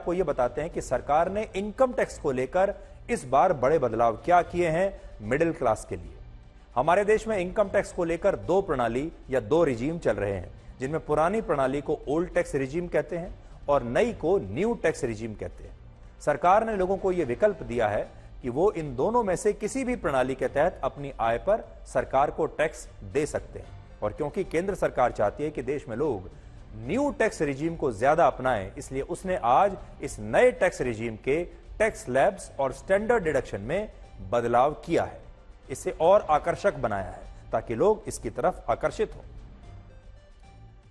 आपको यह बताते हैं कि सरकार ने इनकम टैक्स को लेकर इस बार बड़े बदलाव क्या किए हैं मिडिल क्लास के लिए। हमारे देश में इनकम टैक्स को लेकर दो प्रणाली या दो रिजीम चल रहे हैं, जिनमें पुरानी प्रणाली को ओल्ड टैक्स रिजीम कहते हैं और नई को न्यू टैक्स रिजीम कहते हैं। सरकार ने लोगों को यह विकल्प दिया है कि वो इन दोनों में से किसी भी प्रणाली के तहत अपनी आय पर सरकार को टैक्स दे सकते हैं। और क्योंकि केंद्र सरकार चाहती है कि देश में लोग न्यू टैक्स रिजीम को ज्यादा अपनाएं, इसलिए उसने आज इस नए टैक्स रिजीम के टैक्स स्लैब्स और स्टैंडर्ड डिडक्शन में बदलाव किया है। इसे और आकर्षक बनाया है ताकि लोग इसकी तरफ आकर्षित हों।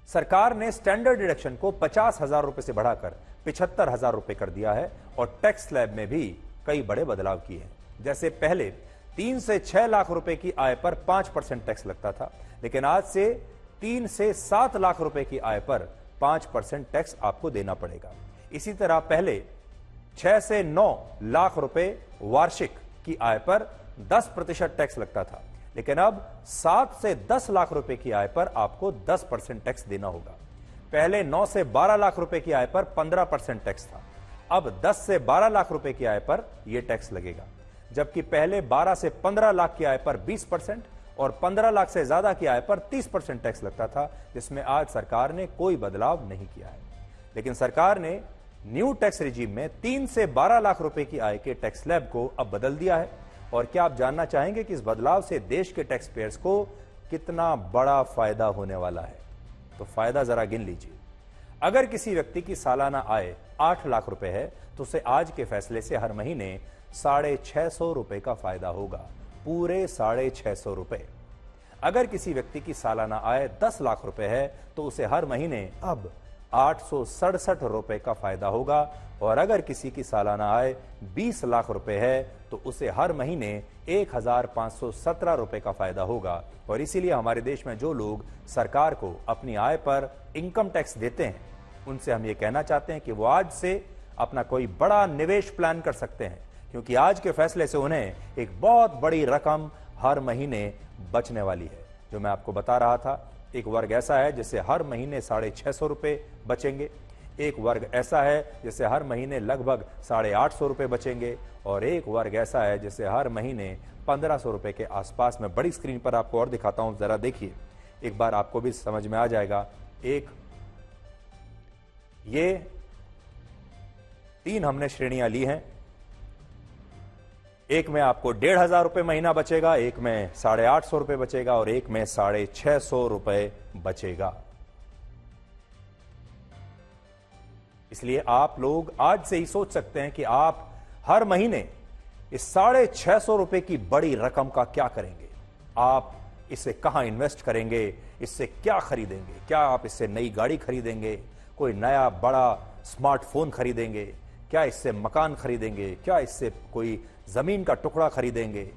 सरकार ने स्टैंडर्ड डिडक्शन को 50,000 रुपए से बढ़ाकर 75,000 रुपए कर दिया है और टैक्स स्लैब में भी कई बड़े बदलाव किए हैं। जैसे पहले 3 से 6 लाख रुपए की आय पर 5% टैक्स लगता था, लेकिन आज से 3 से 7 लाख रुपए की आय पर 5% टैक्स आपको देना पड़ेगा। इसी तरह पहले 6 से 9 लाख रुपए वार्षिक की आय पर 10% टैक्स लगता था, लेकिन अब 7 से 10 लाख रुपए की आय पर आपको 10% टैक्स देना होगा। पहले 9 से 12 लाख रुपए की आय पर 15% टैक्स था, अब 10 से 12 लाख रुपए की आय पर यह टैक्स लगेगा। जबकि पहले 12 से 15 लाख की आय पर 20% और 15 लाख से ज्यादा की आय पर 30% टैक्स लगता था, जिसमें आज सरकार ने कोई बदलाव नहीं किया है। लेकिन सरकार ने न्यू टैक्स रिजीम में 3 से 12 लाख रुपए की आय के टैक्स स्लैब को अब बदल दिया है। और क्या आप जानना चाहेंगे कि इस बदलाव से देश के टैक्स पेयर्स को कितना बड़ा फायदा होने वाला है? तो फायदा जरा गिन लीजिए। अगर किसी व्यक्ति की सालाना आय 8 लाख रुपए है तो उसे आज के फैसले से हर महीने 650 रुपए का फायदा होगा, पूरे 650 रुपए। अगर किसी व्यक्ति की सालाना आय 10 लाख रुपए है तो उसे हर महीने अब 867 रुपए का फायदा होगा। और अगर किसी की सालाना आय 20 लाख रुपए है तो उसे हर महीने 1517 रुपए का फायदा होगा। और इसीलिए हमारे देश में जो लोग सरकार को अपनी आय पर इनकम टैक्स देते हैं, उनसे हम ये कहना चाहते हैं कि वो आज से अपना कोई बड़ा निवेश प्लान कर सकते हैं, क्योंकि आज के फैसले से उन्हें एक बहुत बड़ी रकम हर महीने बचने वाली है। जो मैं आपको बता रहा था, एक वर्ग ऐसा है जिससे हर महीने 650 रुपए बचेंगे, एक वर्ग ऐसा है जिससे हर महीने लगभग 850 रुपए बचेंगे, और एक वर्ग ऐसा है जिससे हर महीने 1500 रुपए के आसपास। मैं बड़ी स्क्रीन पर आपको और दिखाता हूं, जरा देखिए, एक बार आपको भी समझ में आ जाएगा। ये 3 हमने श्रेणियां ली हैं। एक में आपको 1,500 रुपए महीना बचेगा, एक में 850 रुपए बचेगा और एक में 650 रुपए बचेगा। इसलिए आप लोग आज से ही सोच सकते हैं कि आप हर महीने इस 650 रुपए की बड़ी रकम का क्या करेंगे। आप इसे कहां इन्वेस्ट करेंगे, इससे क्या खरीदेंगे? क्या आप इससे नई गाड़ी खरीदेंगे, कोई नया बड़ा स्मार्टफोन खरीदेंगे, क्या इससे मकान खरीदेंगे, क्या इससे कोई जमीन का टुकड़ा खरीदेंगे,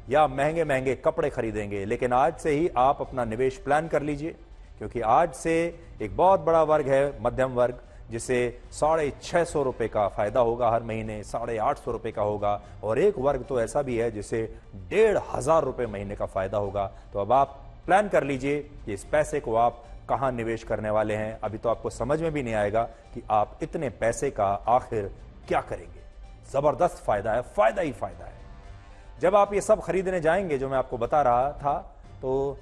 या महंगे महंगे कपड़े खरीदेंगे? लेकिन आज से ही आप अपना निवेश प्लान कर लीजिए, क्योंकि आज से एक बहुत बड़ा वर्ग है, मध्यम वर्ग, जिसे 650 रुपए का फायदा होगा हर महीने, 850 रुपए का होगा, और एक वर्ग तो ऐसा भी है जिसे 1,500 रुपए महीने का फायदा होगा। तो अब आप प्लान कर लीजिए कि इस पैसे को आप कहां निवेश करने वाले हैं। अभी तो आपको समझ में भी नहीं आएगा कि आप इतने पैसे का आखिर क्या करेंगे। जबरदस्त फायदा है, फायदा ही फायदा है। जब आप ये सब खरीदने जाएंगे जो मैं आपको बता रहा था, तो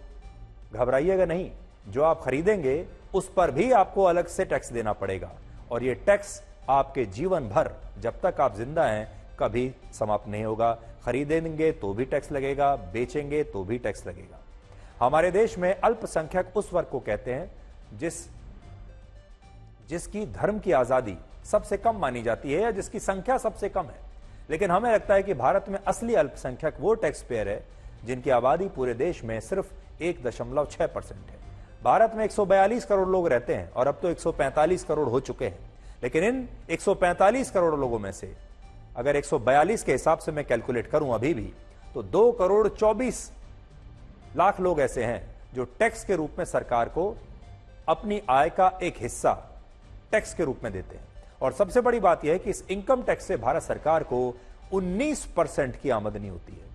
घबराइएगा नहीं, जो आप खरीदेंगे उस पर भी आपको अलग से टैक्स देना पड़ेगा, और ये टैक्स आपके जीवन भर, जब तक आप जिंदा हैं, कभी समाप्त नहीं होगा। खरीदेंगे तो भी टैक्स लगेगा, बेचेंगे तो भी टैक्स लगेगा। हमारे देश में अल्पसंख्यक उस वर्ग को कहते हैं जिसकी धर्म की आजादी सबसे कम मानी जाती है या जिसकी संख्या सबसे कम है। लेकिन हमें लगता है कि भारत में असली अल्पसंख्यक वो टैक्स पेयर है जिनकी आबादी पूरे देश में सिर्फ 1.6% है। भारत में 142 करोड़ लोग रहते हैं और अब तो 145 करोड़ हो चुके हैं। लेकिन इन 145 करोड़ लोगों में से अगर 142 के हिसाब से मैं कैलकुलेट करूं अभी भी, तो 2 करोड़ 24 लाख लोग ऐसे हैं जो टैक्स के रूप में सरकार को अपनी आय का एक हिस्सा टैक्स के रूप में देते हैं। और सबसे बड़ी बात यह है कि इस इनकम टैक्स से भारत सरकार को 19% की आमदनी होती है।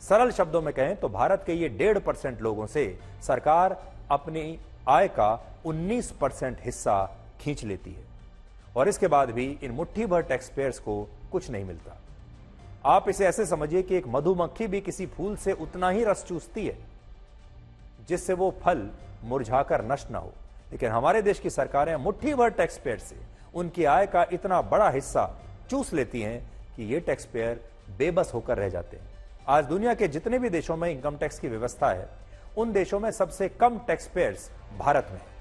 सरल शब्दों में कहें तो भारत के ये 1.5% लोगों से सरकार अपनी आय का 19% हिस्सा खींच लेती है। और इसके बाद भी इन मुट्ठी भर टैक्स पेयर्स को कुछ नहीं मिलता। आप इसे ऐसे समझिए कि एक मधुमक्खी भी किसी फूल से उतना ही रस चूसती है जिससे वो फल मुरझाकर नष्ट ना हो, लेकिन हमारे देश की सरकारें मुट्ठी भर टैक्स पेयर से उनकी आय का इतना बड़ा हिस्सा चूस लेती हैं कि ये टैक्स पेयर बेबस होकर रह जाते हैं। आज दुनिया के जितने भी देशों में इनकम टैक्स की व्यवस्था है, उन देशों में सबसे कम टैक्स पेयर्स भारत में है।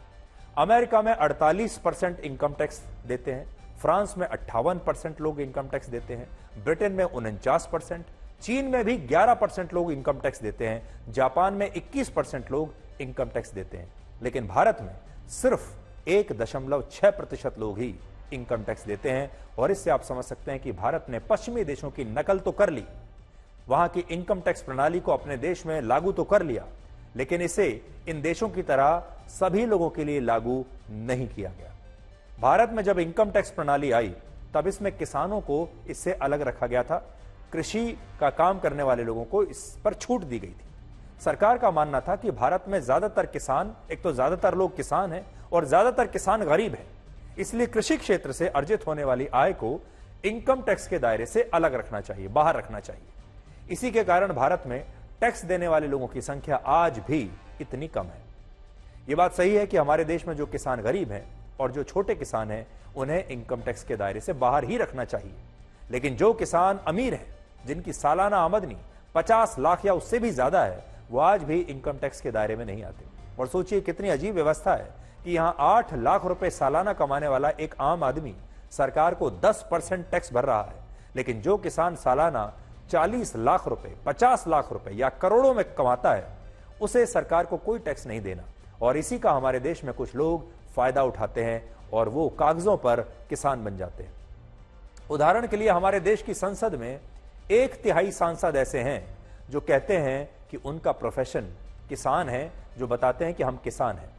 अमेरिका में 48% इनकम टैक्स देते हैं, फ्रांस में 58% लोग इनकम टैक्स देते हैं, ब्रिटेन में 49%, चीन में भी 11% लोग इनकम टैक्स देते हैं, जापान में 21% लोग इनकम टैक्स देते हैं, लेकिन भारत में सिर्फ 1.6% लोग ही इनकम टैक्स देते हैं। और इससे आप समझ सकते हैं कि भारत ने पश्चिमी देशों की नकल तो कर ली, वहां की इनकम टैक्स प्रणाली को अपने देश में लागू तो कर लिया, लेकिन इसे इन देशों की तरह सभी लोगों के लिए लागू नहीं किया गया। भारत में जब इनकम टैक्स प्रणाली आई तब इसमें किसानों को इससे अलग रखा गया था। कृषि का काम करने वाले लोगों को इस पर छूट दी गई थी। सरकार का मानना था कि भारत में ज्यादातर किसान, एक तो ज्यादातर लोग किसान हैं और ज्यादातर किसान गरीब हैं, इसलिए कृषि क्षेत्र से अर्जित होने वाली आय को इनकम टैक्स के दायरे से अलग रखना चाहिए, बाहर रखना चाहिए। इसी के कारण भारत में टैक्स देने वाले लोगों की संख्या आज भी इतनी कम है। यह बात सही है कि हमारे देश में जो किसान गरीब हैं और जो छोटे किसान हैं, उन्हें इनकम टैक्स के दायरे से बाहर ही रखना चाहिए, लेकिन जो किसान अमीर हैं, जिनकी सालाना आमदनी 50 लाख या उससे भी ज्यादा है, वो आज भी इनकम टैक्स के दायरे में नहीं आते। और सोचिए कितनी अजीब व्यवस्था है कि यहां 8 लाख रुपए सालाना कमाने वाला एक आम आदमी सरकार को 10% टैक्स भर रहा है, लेकिन जो किसान सालाना 40 लाख रुपए, 50 लाख रुपए या करोड़ों में कमाता है, उसे सरकार को कोई टैक्स नहीं देना। और इसी का हमारे देश में कुछ लोग फायदा उठाते हैं और वो कागजों पर किसान बन जाते हैं। उदाहरण के लिए हमारे देश की संसद में 1/3 सांसद ऐसे हैं जो कहते हैं कि उनका प्रोफेशन किसान है, जो बताते हैं कि हम किसान हैं,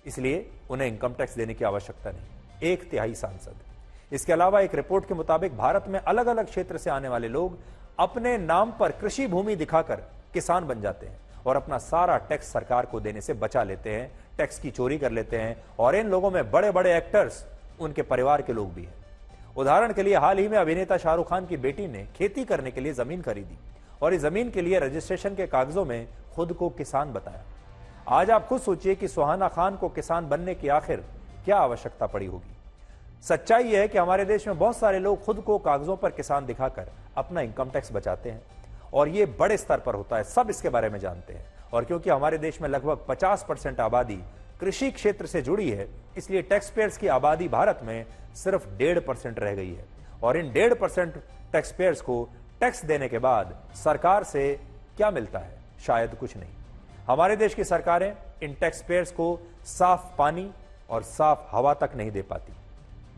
इसलिए उन्हें इनकम टैक्स देने की आवश्यकता नहीं। 1/3 सांसद। इसके अलावा एक रिपोर्ट के मुताबिक भारत में अलग अलग क्षेत्र से आने वाले लोग अपने नाम पर कृषि भूमि दिखाकर किसान बन जाते हैं और अपना सारा टैक्स सरकार को देने से बचा लेते हैं, टैक्स की चोरी कर लेते हैं। और इन लोगों में बड़े बड़े एक्टर्स उनके परिवार के लोग भी हैं। उदाहरण के लिए हाल ही में अभिनेता शाहरुख खान की बेटी ने खेती करने के लिए जमीन खरीदी और इस जमीन के लिए रजिस्ट्रेशन के कागजों में खुद को किसान बताया। आज आप खुद सोचिए कि सुहाना खान को किसान बनने की आखिर क्या आवश्यकता पड़ी होगी। सच्चाई यह है कि हमारे देश में बहुत सारे लोग खुद को कागजों पर किसान दिखाकर अपना इनकम टैक्स बचाते हैं और यह बड़े स्तर पर होता है, सब इसके बारे में जानते हैं। और क्योंकि हमारे देश में लगभग 50% आबादी कृषि क्षेत्र से जुड़ी है, इसलिए टैक्स पेयर्स की आबादी भारत में सिर्फ 1.5% रह गई है। और इन 1.5% टैक्स पेयर्स को टैक्स देने के बाद सरकार से क्या मिलता है? शायद कुछ नहीं। हमारे देश की सरकारें इन टैक्स पेयर्स को साफ पानी और साफ हवा तक नहीं दे पाती,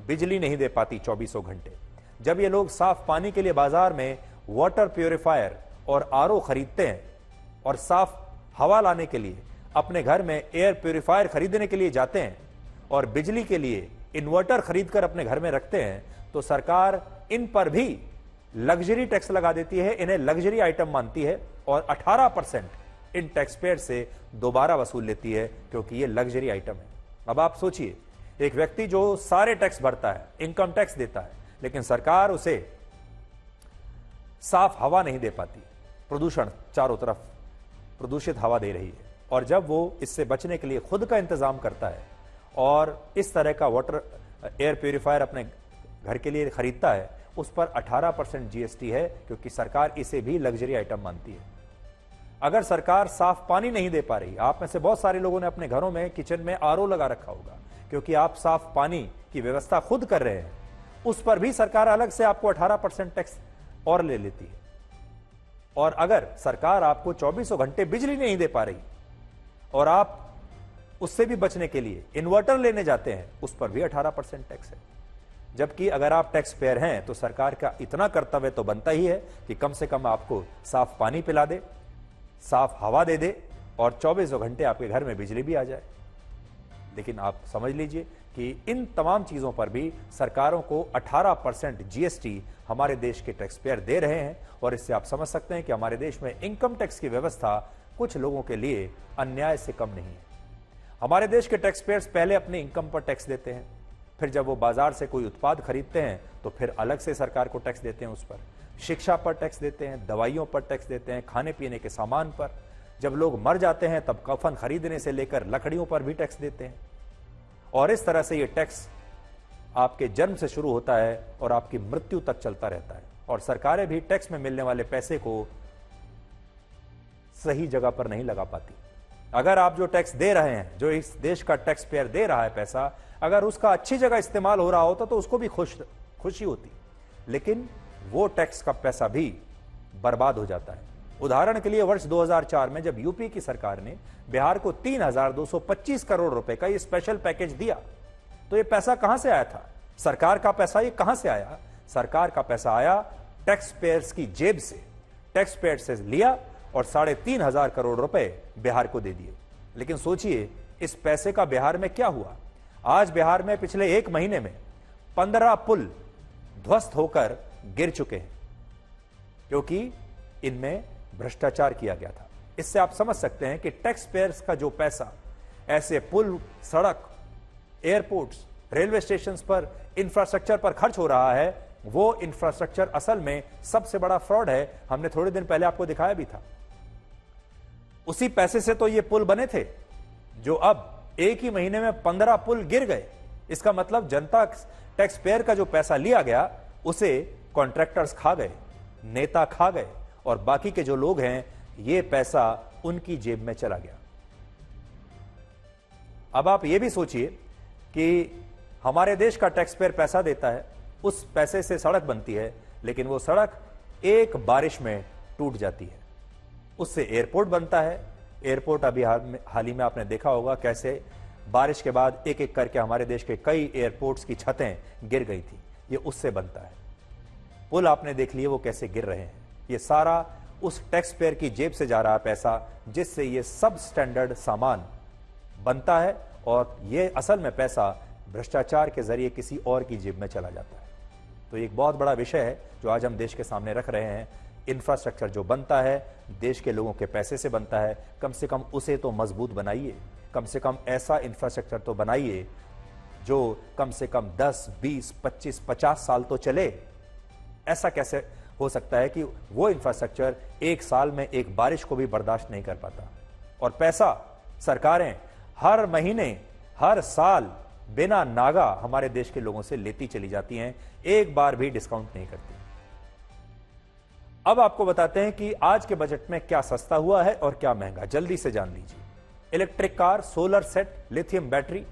बिजली नहीं दे पाती 24 घंटे। जब ये लोग साफ पानी के लिए बाजार में वाटर प्यूरिफायर और आरओ खरीदते हैं और साफ हवा लाने के लिए अपने घर में एयर प्यूरिफायर खरीदने के लिए जाते हैं और बिजली के लिए इन्वर्टर खरीदकर अपने घर में रखते हैं, तो सरकार इन पर भी लग्जरी टैक्स लगा देती है, इन्हें लग्जरी आइटम मानती है और 18% इन टैक्स पेयर से दोबारा वसूल लेती है, क्योंकि ये लग्जरी आइटम है। अब आप सोचिए, एक व्यक्ति जो सारे टैक्स भरता है, इनकम टैक्स देता है, लेकिन सरकार उसे साफ हवा नहीं दे पाती, प्रदूषण चारों तरफ प्रदूषित हवा दे रही है। और जब वो इससे बचने के लिए खुद का इंतजाम करता है और इस तरह का वाटर एयर प्यूरिफायर अपने घर के लिए खरीदता है, उस पर 18% जीएसटी है, क्योंकि सरकार इसे भी लग्जरी आइटम मानती है। अगर सरकार साफ पानी नहीं दे पा रही, आप में से बहुत सारे लोगों ने अपने घरों में किचन में आरओ लगा रखा होगा, क्योंकि आप साफ पानी की व्यवस्था खुद कर रहे हैं, उस पर भी सरकार अलग से आपको 18% टैक्स और ले लेती है। और अगर सरकार आपको 24 घंटे बिजली नहीं दे पा रही और आप उससे भी बचने के लिए इन्वर्टर लेने जाते हैं, उस पर भी 18% टैक्स है। जबकि अगर आप टैक्स पेयर हैं तो सरकार का इतना कर्तव्य तो बनता ही है कि कम से कम आपको साफ पानी पिला दे, साफ हवा दे दे और 24 घंटे आपके घर में बिजली भी आ जाए। लेकिन आप समझ लीजिए कि इन तमाम चीजों पर भी सरकारों को 18% जीएसटी हमारे देश के टैक्स पेयर दे रहे हैं। और इससे आप समझ सकते हैं कि हमारे देश में इनकम टैक्स की व्यवस्था कुछ लोगों के लिए अन्याय से कम नहीं है। हमारे देश के टैक्स पेयर्स पहले अपनी इनकम पर टैक्स देते हैं, फिर जब वो बाजार से कोई उत्पाद खरीदते हैं तो फिर अलग से सरकार को टैक्स देते हैं उस पर। शिक्षा पर टैक्स देते हैं, दवाइयों पर टैक्स देते हैं, खाने पीने के सामान पर। जब लोग मर जाते हैं तब कफन खरीदने से लेकर लकड़ियों पर भी टैक्स देते हैं। और इस तरह से ये टैक्स आपके जन्म से शुरू होता है और आपकी मृत्यु तक चलता रहता है। और सरकारें भी टैक्स में मिलने वाले पैसे को सही जगह पर नहीं लगा पाती। अगर आप जो टैक्स दे रहे हैं, जो इस देश का टैक्स पेयर दे रहा है पैसा, अगर उसका अच्छी जगह इस्तेमाल हो रहा होता तो उसको भी खुशी होती, लेकिन वो टैक्स का पैसा भी बर्बाद हो जाता है। उदाहरण के लिए वर्ष 2004 में जब यूपी की सरकार ने बिहार को 3,225 करोड़ रुपए का ये स्पेशल पैकेज दिया, तो ये पैसा कहां से आया था? सरकार का पैसा ये कहां से आया? सरकार का पैसा आया टैक्स पेयर्स की जेब से। टैक्स पेयर से लिया और 3,500 करोड़ रुपए बिहार को दे दिए। लेकिन सोचिए इस पैसे का बिहार में क्या हुआ? आज बिहार में पिछले एक महीने में 15 पुल ध्वस्त होकर गिर चुके हैं, क्योंकि इनमें भ्रष्टाचार किया गया था। इससे आप समझ सकते हैं कि टैक्स पेयर्स का जो पैसा ऐसे पुल, सड़क, एयरपोर्ट्स, रेलवे स्टेशंस पर, इंफ्रास्ट्रक्चर पर खर्च हो रहा है, वो इंफ्रास्ट्रक्चर असल में सबसे बड़ा फ्रॉड है। हमने थोड़े दिन पहले आपको दिखाया भी था। उसी पैसे से तो ये पुल बने थे, जो अब एक ही महीने में 15 पुल गिर गए। इसका मतलब जनता टैक्स पेयर का जो पैसा लिया गया उसे कॉन्ट्रैक्टर्स खा गए, नेता खा गए, और बाकी के जो लोग हैं ये पैसा उनकी जेब में चला गया। अब आप ये भी सोचिए कि हमारे देश का टैक्स पेयर पैसा देता है, उस पैसे से सड़क बनती है, लेकिन वो सड़क एक बारिश में टूट जाती है। उससे एयरपोर्ट बनता है। एयरपोर्ट अभी हाल ही में आपने देखा होगा कैसे बारिश के बाद एक एक करके हमारे देश के कई एयरपोर्ट्स की छतें गिर गई थी। ये उससे बनता है। पुल आपने देख लिए वो कैसे गिर रहे हैं। ये सारा उस टैक्स पेयर की जेब से जा रहा है पैसा, जिससे ये सब स्टैंडर्ड सामान बनता है, और ये असल में पैसा भ्रष्टाचार के जरिए किसी और की जेब में चला जाता है। तो एक बहुत बड़ा विषय है जो आज हम देश के सामने रख रहे हैं। इंफ्रास्ट्रक्चर जो बनता है देश के लोगों के पैसे से बनता है, कम से कम उसे तो मजबूत बनाइए। कम से कम ऐसा इंफ्रास्ट्रक्चर तो बनाइए जो कम से कम 10, 20, 25, 50 साल तो चले। ऐसा कैसे हो सकता है कि वो इंफ्रास्ट्रक्चर एक साल में एक बारिश को भी बर्दाश्त नहीं कर पाता? और पैसा सरकारें हर महीने, हर साल बिना नागा हमारे देश के लोगों से लेती चली जाती हैं, एक बार भी डिस्काउंट नहीं करती। अब आपको बताते हैं कि आज के बजट में क्या सस्ता हुआ है और क्या महंगा, जल्दी से जान लीजिए। Electric car, solar set, lithium battery,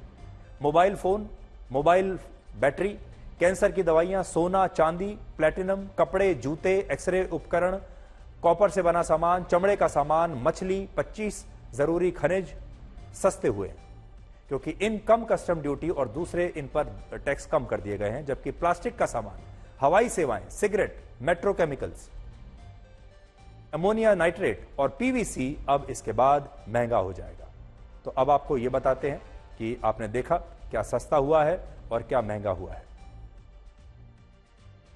mobile phone, mobile battery, cancer की दवाइयां, सोना, चांदी, प्लेटिनम, कपड़े, जूते, एक्सरे उपकरण, कॉपर से बना सामान, चमड़े का सामान, मछली, 25 जरूरी खनिज सस्ते हुए, क्योंकि इन कम कस्टम ड्यूटी और दूसरे इन पर टैक्स कम कर दिए गए हैं। जबकि प्लास्टिक का सामान, हवाई सेवाएं, सिगरेट, मेट्रोकेमिकल्स, अमोनिया नाइट्रेट और पीवीसी अब इसके बाद महंगा हो जाएगा। तो अब आपको यह बताते हैं कि आपने देखा क्या सस्ता हुआ है और क्या महंगा हुआ है।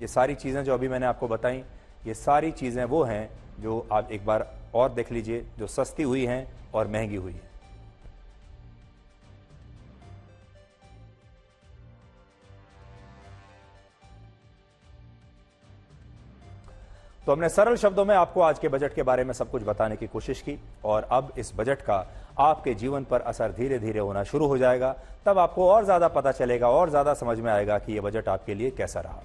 ये सारी चीजें जो अभी मैंने आपको बताई, ये सारी चीजें वो हैं जो आप एक बार और देख लीजिए, जो सस्ती हुई हैं और महंगी हुई है। तो हमने सरल शब्दों में आपको आज के बजट के बारे में सब कुछ बताने की कोशिश की, और अब इस बजट का आपके जीवन पर असर धीरे धीरे होना शुरू हो जाएगा। तब आपको और ज्यादा पता चलेगा और ज्यादा समझ में आएगा कि यह बजट आपके लिए कैसा रहा।